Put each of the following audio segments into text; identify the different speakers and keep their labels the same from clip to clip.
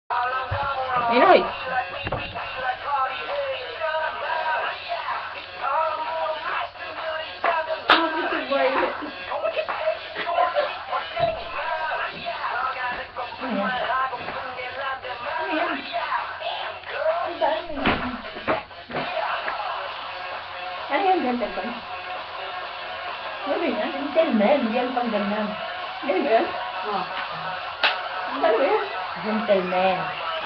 Speaker 1: Inoy.
Speaker 2: Ano yan, gentleman? Ano yan? Gentleman, yan pang ganyan. Ano ba yan? Oo. Ano ba yan? Gentleman.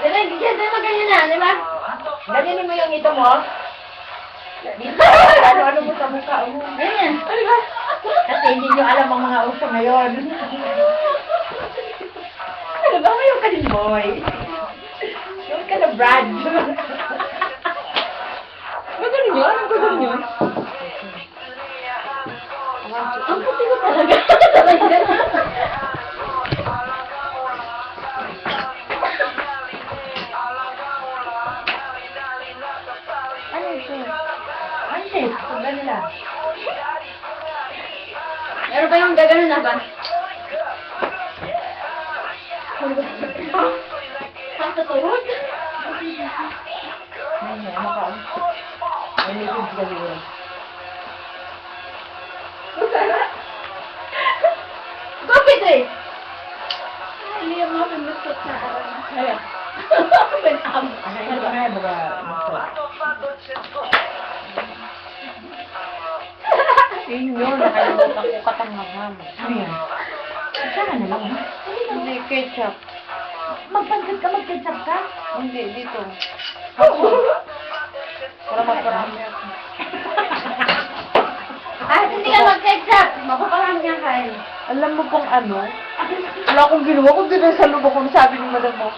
Speaker 2: Gentleman ganyan na, di ba? Ganyanin mo yung ito mo. Ano mo sa mukha mo. Ganyan. Ano ba? Kasi hindi nyo alam ang mga uso ngayon. Ano ba? Ngayon ka din, boy. Ngayon ka na, Brad.
Speaker 1: Ganun yun? Anong ganun yun?
Speaker 2: Ang puti ko talaga. Ano ito? Antes, pag ano lang. Meron ba yung gagano na ba? Ang tuturod? Ay, ano ka? Ay, may good gawin. Coffee drink! Ay, yung mga pinutot na araw. Ayan. Pinam. Ano ba? Ano ba?
Speaker 1: Yun yun. Nakalimutan ko katanghang.
Speaker 2: Ano yan? Saan na lang?
Speaker 1: Hindi, ketchup.
Speaker 2: Magpanggap ka, mag-ketchup ka?
Speaker 1: Hindi, dito.
Speaker 2: Para magparami ako. Ah, hindi ka mag-ketchup! Mapaparami ka kain.
Speaker 1: Alam mo kung ano? Wala akong ginawa. Kung din sa loob ako, sabi ni madam mo.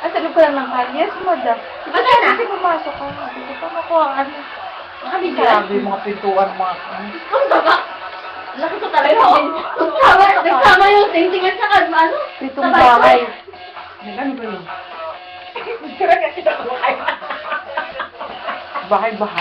Speaker 1: Sa loob ka lang ng kain. Yes, madam.
Speaker 2: Ba't na?
Speaker 1: Kasi pumasok ka. Dito pa ako ang ano.
Speaker 2: Nakabigay.
Speaker 1: Grabe yung mga pintuan, mga
Speaker 2: Ang baba! Laki ko talaga. Nagsama yung tingting at saka ano?
Speaker 1: pitong bahay.
Speaker 2: Ano ba yun? Sira kasi na kumakain.
Speaker 1: Bahay-bahay.